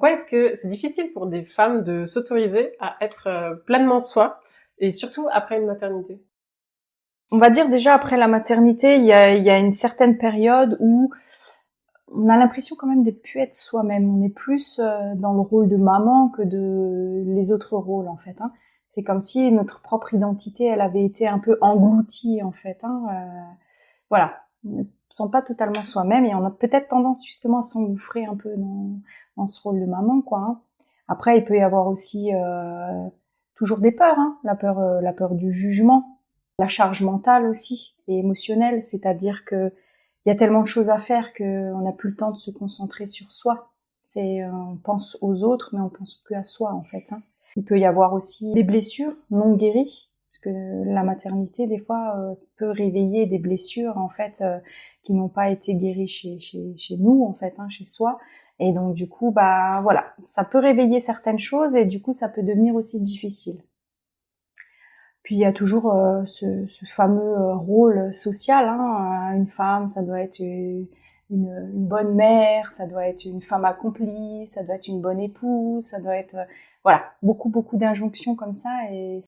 Pourquoi est-ce que c'est difficile pour des femmes de s'autoriser à être, pleinement soi et surtout après une maternité? On va dire déjà après la maternité, il y a une certaine période où on a l'impression quand même de plus être soi-même. On est plus dans le rôle de maman que de les autres rôles en fait. Hein. C'est comme si notre propre identité, elle avait été un peu engloutie en fait. Hein. Voilà, on ne sent pas totalement soi-même et on a peut-être tendance justement à s'engouffrer un peu dans ce rôle de maman, quoi. Hein. Après, il peut y avoir aussi toujours des peurs, hein. La peur du jugement, la charge mentale aussi et émotionnelle, c'est-à-dire que il y a tellement de choses à faire qu'on n'a plus le temps de se concentrer sur soi. On pense aux autres, mais on pense plus à soi en fait. Hein. Il peut y avoir aussi des blessures non guéries, parce que la maternité des fois peut réveiller des blessures en fait qui n'ont pas été guéries chez nous en fait, hein, chez soi. Et donc du coup, bah voilà, ça peut réveiller certaines choses et du coup ça peut devenir aussi difficile. Puis il y a toujours ce fameux rôle social. Hein. Une femme, ça doit être une bonne mère, ça doit être une femme accomplie, ça doit être une bonne épouse, ça doit être voilà beaucoup d'injonctions comme ça et